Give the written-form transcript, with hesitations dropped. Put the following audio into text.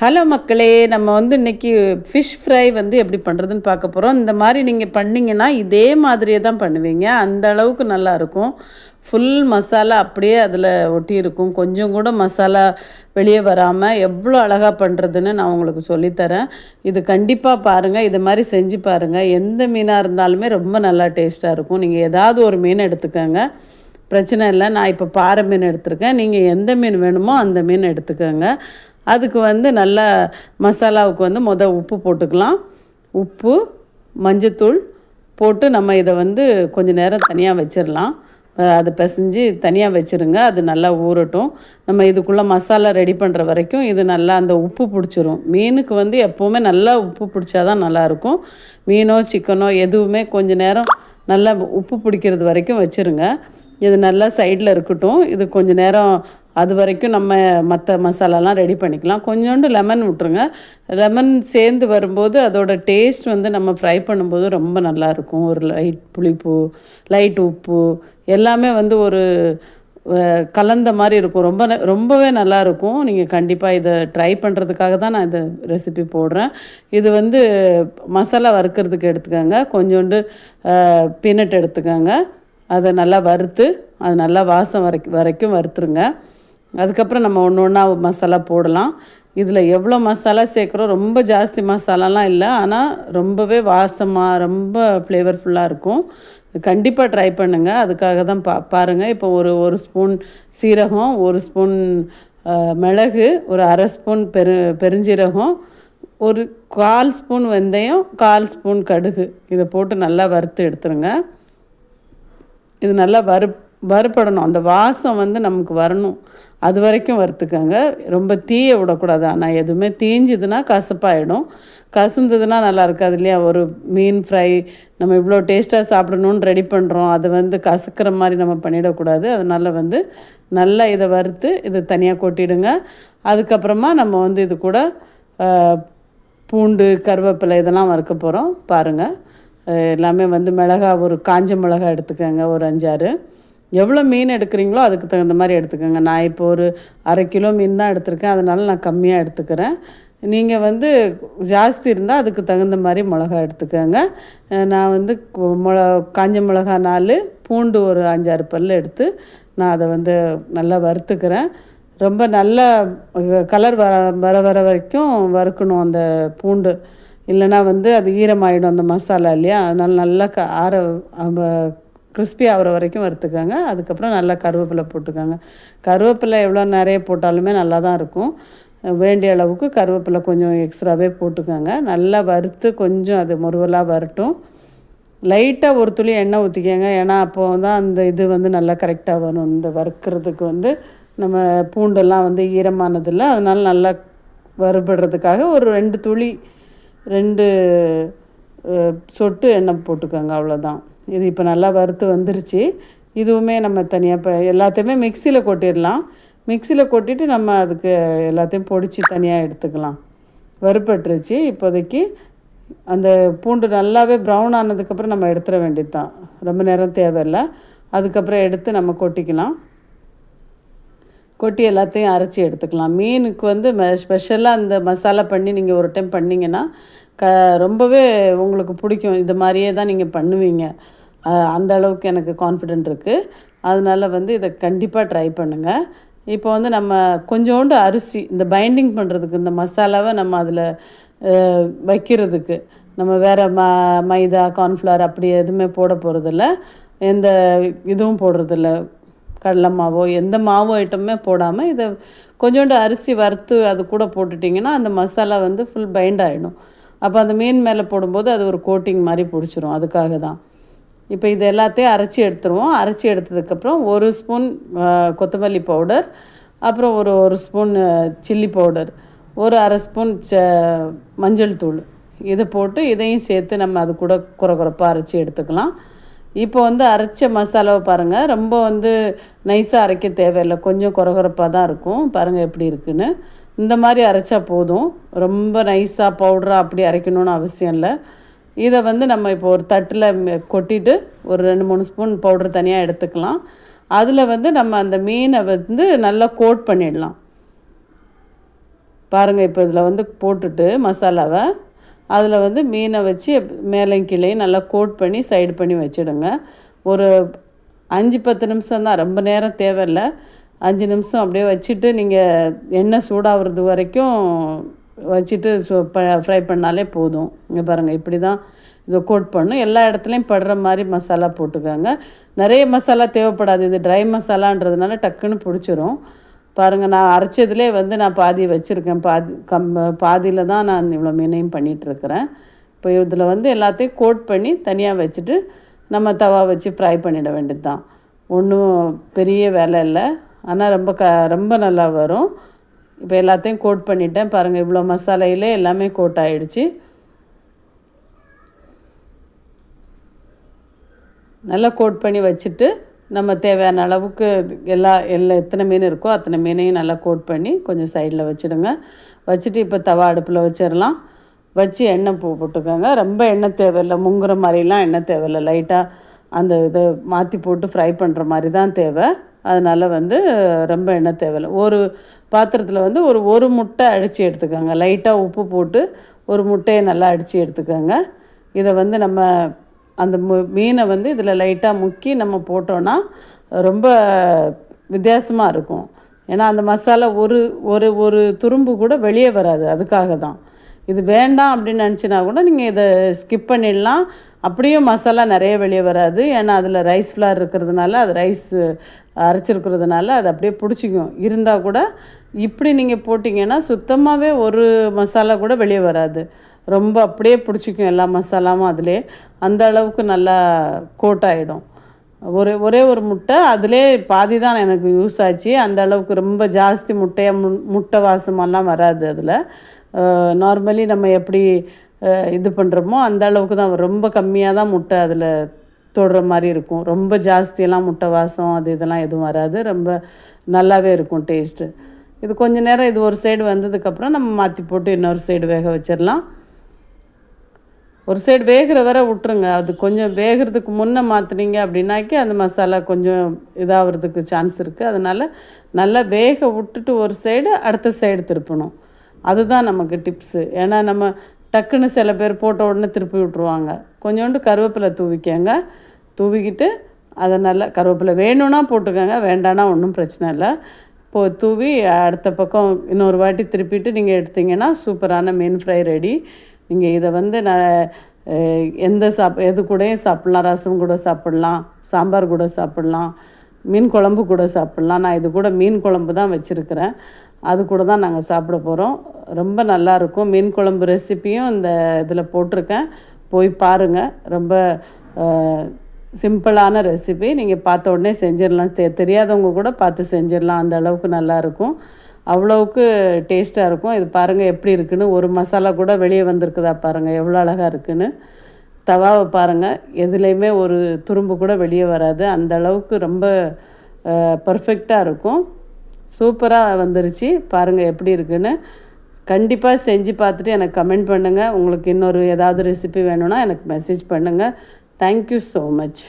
Hello மக்களே, நம்ம இன்றைக்கி ஃபிஷ் ஃப்ரை எப்படி பண்ணுறதுன்னு பார்க்க போகிறோம். இந்த மாதிரி நீங்கள் பண்ணிங்கன்னா இதே மாதிரியே தான் பண்ணுவீங்க. அந்த அளவுக்கு நல்லாயிருக்கும். ஃபுல் மசாலா அப்படியே அதில் ஒட்டி இருக்கும். கொஞ்சம் கூட மசாலா வெளியே வராமல் எவ்வளோ அழகாக பண்ணுறதுன்னு நான் உங்களுக்கு சொல்லித்தரேன். இது கண்டிப்பாக பாருங்கள். இது மாதிரி செஞ்சு பாருங்கள். எந்த மீனாக இருந்தாலுமே ரொம்ப நல்லா டேஸ்ட்டாக இருக்கும். நீங்கள் ஏதாவது ஒரு மீன் எடுத்துக்கோங்க, பிரச்சனை இல்லை. நான் இப்போ பாறை மீன் எடுத்துருக்கேன். நீங்கள் எந்த மீன் வேணுமோ அந்த மீன் எடுத்துக்கோங்க. அதுக்கு நல்லா மசாலாவுக்கு உப்பு போட்டுக்கலாம். உப்பு, மஞ்சத்தூள் போட்டு நம்ம இதை கொஞ்சம் நேரம் தனியாக வச்சிடலாம். அது பிசைஞ்சு தனியாக வச்சுருங்க. அது நல்லா ஊறட்டும். நம்ம இதுக்குள்ளே மசாலா ரெடி பண்ணுற வரைக்கும் இது நல்லா அந்த உப்பு பிடிச்சிரும். மீனுக்கு எப்போவுமே நல்லா உப்பு பிடிச்சாதான் நல்லாயிருக்கும். மீனோ சிக்கனோ எதுவுமே கொஞ்சம் நேரம் நல்லா உப்பு பிடிக்கிறது வரைக்கும் வச்சுருங்க. இது நல்லா சைடில் இருக்கட்டும். இது கொஞ்சம் நேரம் அது வரைக்கும் நம்ம மற்ற மசாலாலாம் ரெடி பண்ணிக்கலாம். கொஞ்சோண்டு லெமன் விட்டுருங்க. லெமன் சேர்ந்து வரும்போது அதோட டேஸ்ட் நம்ம ஃப்ரை பண்ணும்போது ரொம்ப நல்லாயிருக்கும். ஒரு லைட் புளிப்பு, லைட் உப்பு எல்லாமே ஒரு கலந்த மாதிரி இருக்கும். ரொம்பவே நல்லாயிருக்கும். நீங்கள் கண்டிப்பாக இதை ட்ரை பண்ணுறதுக்காக தான் நான் இந்த ரெசிபி போடுறேன். இது மசாலா வறுக்கிறதுக்கு எடுத்துக்கோங்க. கொஞ்சோண்டு பீனட் எடுத்துக்கோங்க. அதை நல்லா வறுத்து அது நல்லா வாசம் வரைக்கும் வறுத்துருங்க. அதுக்கப்புறம் நம்ம ஒன்று ஒன்றா மசாலா போடலாம். இதில் எவ்வளோ மசாலா சேர்க்குறோம், ரொம்ப ஜாஸ்தி மசாலாலாம் இல்லை, ஆனால் ரொம்பவே வாசமாக ரொம்ப ஃப்ளேவர்ஃபுல்லாக இருக்கும். கண்டிப்பாக ட்ரை பண்ணுங்கள். அதுக்காக தான் பாருங்கள். இப்போ ஒரு ஸ்பூன் சீரகம், ஒரு ஸ்பூன் மிளகு, ஒரு அரை ஸ்பூன் பெருஞ்சீரகம், ஒரு 1/4 ஸ்பூன் வெந்தயம், 1/4 ஸ்பூன் கடுகு இதை போட்டு நல்லா வறுத்து எடுத்துருங்க. இது நல்லா வறுபடணும். அந்த வாசம் நமக்கு வரணும். அது வரைக்கும் வறுத்துக்கோங்க. ரொம்ப தீய விடக்கூடாது. ஆனால் எதுவுமே தீஞ்சுதுன்னா கசப்பாயிடும். கசந்ததுன்னா நல்லா இருக்காது இல்லையா? ஒரு மீன் ஃப்ரை நம்ம இவ்வளோ டேஸ்ட்டாக சாப்பிடணுன்னு ரெடி பண்ணுறோம். அது கசக்கிற மாதிரி நம்ம பண்ணிடக்கூடாது. அதனால் நல்லா இதை வறுத்து இதை தனியாக கொட்டிடுங்க. அதுக்கப்புறமா நம்ம இது கூட பூண்டு, கருவேப்பிலை இதெல்லாம் வறுக்க போகிறோம். பாருங்கள். எல்லாமே ஒரு காஞ்ச மிளகா எடுத்துக்கோங்க. ஒரு 5-6 எவ்வளோ மீன் எடுக்கிறீங்களோ அதுக்கு தகுந்த மாதிரி எடுத்துக்கோங்க. நான் இப்போ ஒரு 1/2 கிலோ மீன் தான் எடுத்திருக்கேன். அதனால் நான் கம்மியாக எடுத்துக்கிறேன். நீங்கள் ஜாஸ்தி இருந்தால் அதுக்கு தகுந்த மாதிரி மிளகா எடுத்துக்கோங்க. நான் காஞ்ச மிளகா 4, பூண்டு ஒரு 5-6 பல் எடுத்து நான் அதை நல்லா வறுத்துக்கிறேன். ரொம்ப நல்லா கலர் வர வரைக்கும் வறுக்கணும் அந்த பூண்டு. இல்லைனா அது ஈரமாயிடும் அந்த மசாலா இல்லையா? அதனால் நல்லா கிறிஸ்பி ஆகிற வரைக்கும் வறுத்துக்கோங்க. அதுக்கப்புறம் நல்லா கருவேப்பிலை போட்டுக்கோங்க. கருவேப்பிலை எவ்வளோ நிறைய போட்டாலுமே நல்லா தான் இருக்கும். வேண்டிய அளவுக்கு கருவேப்பிலை கொஞ்சம் எக்ஸ்ட்ராவே போட்டுக்கோங்க. நல்லா வறுத்து கொஞ்சம் அது முருவலாக வரட்டும். லைட்டாக ஒரு துளி எண்ணெய் ஊற்றிக்கோங்க. ஏன்னா அப்போது தான் அந்த இது நல்லா கரெக்டாக வரும். இந்த வறுக்கிறதுக்கு நம்ம பூண்டெல்லாம் ஈரமானதில்லை. அதனால் நல்லா வறுபடுறதுக்காக ஒரு 2 சொட்டு எண்ணெய் போட்டுக்கோங்க. அவ்வளோதான். இது இப்போ நல்லா வறுத்து வந்துருச்சு. இதுவுமே நம்ம தனியாக எல்லாத்தையுமே மிக்சியில் கொட்டிடலாம். மிக்சியில் கொட்டிட்டு நம்ம அதுக்கு எல்லாத்தையும் பொடிச்சு தனியாக எடுத்துக்கலாம். வறுபட்டுருச்சு. இப்போதைக்கு அந்த பூண்டு நல்லாவே ப்ரௌன் ஆனதுக்கப்புறம் நம்ம எடுத்துட வேண்டியது தான். ரொம்ப நேரம் தேவையில்லை. அதுக்கப்புறம் எடுத்து நம்ம கொட்டிக்கலாம். கொட்டி எல்லாத்தையும் அரைச்சி எடுத்துக்கலாம். மீனுக்கு ஸ்பெஷலாக அந்த மசாலா பண்ணி நீங்கள் ஒரு டைம் பண்ணிங்கன்னா ரொம்பவே உங்களுக்கு பிடிக்கும். இது மாதிரியே தான் நீங்கள் பண்ணுவீங்க. அந்த அளவுக்கு எனக்கு கான்ஃபிடென்ட் இருக்குது. அதனால் இதை கண்டிப்பாக ட்ரை பண்ணுங்கள். இப்போ நம்ம கொஞ்சோண்டு அரிசி இந்த பைண்டிங் பண்ணுறதுக்கு இந்த மசாலாவை நம்ம அதில் வைக்கிறதுக்கு நம்ம வேறு மைதா, கார்ன்ஃப்ளவர் அப்படி எதுவுமே போட போகிறதில்ல. எந்த இதுவும் போடுறதில்ல. கடலை மாவோ எந்த மாவோ ஐட்டமே போடாமல் இதை கொஞ்சோண்டு அரிசி வறுத்து அது கூட போட்டுட்டிங்கன்னா அந்த மசாலா ஃபுல் பைண்ட் ஆகிடும். அப்போ அந்த மீன் மேலே போடும்போது அது ஒரு கோட்டிங் மாதிரி பிடிச்சிரும். அதுக்காக தான். இப்போ இது எல்லாத்தையும் அரைச்சி எடுத்துருவோம். அரைச்சி எடுத்ததுக்கப்புறம் 1 ஸ்பூன் கொத்தமல்லி பவுடர், அப்புறம் ஒரு ஸ்பூன் சில்லி பவுடர், ஒரு அரை ஸ்பூன் மஞ்சள் தூள் இதை போட்டு இதையும் சேர்த்து நம்ம அது கூட குறைப்பாக அரைச்சி எடுத்துக்கலாம். இப்போ அரைச்ச மசாலாவை பாருங்கள். ரொம்ப நைஸாக அரைக்க தேவையில்லை. கொஞ்சம் குறைப்பாக தான் இருக்கும். பாருங்கள் எப்படி இருக்குன்னு. இந்த மாதிரி அரைச்சா போதும். ரொம்ப நைஸாக பவுடராக அப்படி அரைக்கணுன்னு அவசியம் இல்லை. இதை நம்ம இப்போ ஒரு தட்டில் கொட்டிட்டு ஒரு 2-3 ஸ்பூன் பவுடர் தனியாக எடுத்துக்கலாம். அதில் நம்ம அந்த மீனை நல்லா கோட் பண்ணிடலாம். பாருங்கள். இப்போ இதில் வந்து போட்டுட்டு மசாலாவை அதில் வந்து மீனை வச்சு மேலேயும் கீழேயும் நல்லா கோட் பண்ணி சைடு பண்ணி வச்சுடுங்க. ஒரு 5-10 நிமிஷம் தான், ரொம்ப நேரம் தேவையில்லை. 5 நிமிஷம் அப்படியே வச்சுட்டு நீங்கள் எண்ணெய் சூடாகிறது வரைக்கும் வச்சுட்டு ஃப்ரை பண்ணாலே போதும். இங்கே பாருங்கள், இப்படி தான் இதை கோட் பண்ணணும். எல்லா இடத்துலையும் படுற மாதிரி மசாலா போட்டுக்கோங்க. நிறைய மசாலா தேவைப்படாது, இது ட்ரை மசாலான்றதுனால டக்குன்னு பிடிச்சிரும். பாருங்கள், நான் அரைச்சதுலே வந்து நான் பாதி வச்சுருக்கேன். பாதியில் தான் நான் இவ்வளோ மீனையும் பண்ணிகிட்ருக்கிறேன். இப்போ இதில் வந்து எல்லாத்தையும் கோட் பண்ணி தனியாக வச்சுட்டு நம்ம தவா வச்சு ஃப்ரை பண்ணிட வேண்டியது தான். ஒன்றும் பெரிய வேலை இல்லை, ஆனால் ரொம்ப நல்லா வரும். இப்போ எல்லாத்தையும் கோட் பண்ணிட்டேன். பாருங்கள், இவ்வளோ மசாலையிலே எல்லாமே கோட் ஆகிடுச்சு. நல்லா கோட் பண்ணி வச்சுட்டு நம்ம தேவையான அளவுக்கு எத்தனை மீன் இருக்கோ அத்தனை மீனையும் நல்லா கோட் பண்ணி கொஞ்சம் சைடில் வச்சுடுங்க. வச்சுட்டு இப்போ தவா அடுப்பில் வச்சிடலாம். வச்சு எண்ணெய் போட்டுக்கோங்க. ரொம்ப எண்ணெய் தேவையில்லை, முங்குற மாதிரிலாம் எண்ணெய் தேவையில்லை. லைட்டாக அந்த இதை மாற்றி போட்டு ஃப்ரை பண்ணுற மாதிரி தான் தேவை. அதனால் வந்து ரொம்ப எண்ணெய் தேவையில்லை. ஒரு பாத்திரத்தில் வந்து ஒரு முட்டை அடித்து எடுத்துக்கோங்க. லைட்டாக உப்பு போட்டு ஒரு முட்டையை நல்லா அடித்து எடுத்துக்கோங்க. இதை வந்து நம்ம அந்த மீனை வந்து இதில் லைட்டாக முக்கி நம்ம போட்டோன்னா ரொம்ப வித்தியாசமாக இருக்கும். ஏன்னா அந்த மசாலா ஒரு துரும்பு கூட வெளியே வராது. அதுக்காக தான் இது வேண்டாம் அப்படின்னு நினச்சினா கூட நீங்கள் இதை ஸ்கிப் பண்ணிடலாம். அப்படியும் மசாலா நிறைய வெளியே வராது. ஏன்னா அதில் ரைஸ் ஃப்ளார் இருக்கிறதுனால, அது ரைஸ் அரைச்சிருக்கிறதுனால அது அப்படியே பிடிச்சிக்கும். இருந்தால் கூட இப்படி நீங்கள் போட்டிங்கன்னா சுத்தமாகவே ஒரு மசாலா கூட வெளியே வராது. ரொம்ப அப்படியே பிடிச்சிக்கும் எல்லா மசாலாவும் அதிலே. அந்த அளவுக்கு நல்லா கோட் ஆகிடும். ஒரே ஒரு முட்டை அதிலே பாதி தான் எனக்கு யூஸ் ஆச்சு. அந்த அளவுக்கு ரொம்ப ஜாஸ்தி முட்டை வாசமெல்லாம் வராது அதில். நார்மலி நம்ம எப்படி இது பண்ணுறோமோ அந்த அளவுக்கு தான், ரொம்ப கம்மியாக தான் முட்டை அதில் தொடுற மாதிரி இருக்கும். ரொம்ப ஜாஸ்தியெல்லாம் முட்டை வாசம் இதெல்லாம் எதுவும் வராது. ரொம்ப நல்லாவே இருக்கும் டேஸ்ட்டு. இது கொஞ்சம் நேரம் இது ஒரு சைடு வந்ததுக்கப்புறம் நம்ம மாற்றி போட்டு இன்னொரு சைடு வேக வச்சிடலாம். ஒரு சைடு வேகிற வரை விட்டுருங்க. அது கொஞ்சம் வேகிறதுக்கு முன்னே மாற்றினீங்க அப்படின்னாக்கி அந்த மசாலா கொஞ்சம் இதாகிறதுக்கு சான்ஸ் இருக்குது. அதனால் நல்லா வேக விட்டுட்டு ஒரு சைடு அடுத்த சைடு திருப்பணும். அதுதான் நமக்கு டிப்ஸு. ஏன்னா நம்ம டக்குன்னு சில பேர் போட்ட உடனே திருப்பி விட்ருவாங்க. கொஞ்சோண்டு கருவேப்பிலை தூவிக்கிட்டு அதை நல்லா கருவேப்பிலை வேணும்னா போட்டுக்கோங்க, வேண்டான்னா ஒன்றும் பிரச்சனை இல்லை. தூவி அடுத்த பக்கம் இன்னொரு வாட்டி திருப்பிட்டு நீங்கள் எடுத்திங்கன்னா சூப்பரான மீன் ஃப்ரை ரெடி. நீங்கள் இதை வந்து எது கூடயும் சாப்பிட்லாம். ரசம் கூட சாப்பிட்லாம், சாம்பார் கூட சாப்பிட்லாம், மீன் குழம்பு கூட சாப்பிட்லாம். நான் இது கூட மீன் குழம்பு தான் வச்சுருக்கிறேன், அது கூட தான் நாங்கள் சாப்பிட போகிறோம். ரொம்ப நல்லாயிருக்கும். மீன் குழம்பு ரெசிப்பியும் இந்த இதில் போட்டிருக்கேன், போய் பாருங்கள். ரொம்ப சிம்பிளான ரெசிபி, நீங்கள் பார்த்த உடனே செஞ்சிடலாம். தெரியாதவங்க கூட பார்த்து செஞ்சிடலாம். அந்த அளவுக்கு நல்லாயிருக்கும், அவ்வளோவுக்கு டேஸ்ட்டாக இருக்கும். இது பாருங்கள் எப்படி இருக்குன்னு. ஒரு மசாலா கூட வெளியே வந்திருக்குதா பாருங்கள், எவ்வளோ அழகாக இருக்குன்னு. தவாவை பாருங்கள், எதுலேயுமே ஒரு துரும்பு கூட வெளியே வராது. அந்த அளவுக்கு ரொம்ப பர்ஃபெக்டாக இருக்கும். சூப்பராக வந்துருச்சு. பாருங்கள் எப்படி இருக்குன்னு. கண்டிப்பாக செஞ்சு பார்த்துட்டு எனக்கு கமெண்ட் பண்ணுங்கள். உங்களுக்கு இன்னொரு ஏதாவது ரெசிபி வேணும்னா எனக்கு மெசேஜ் பண்ணுங்கள். Thank you so much.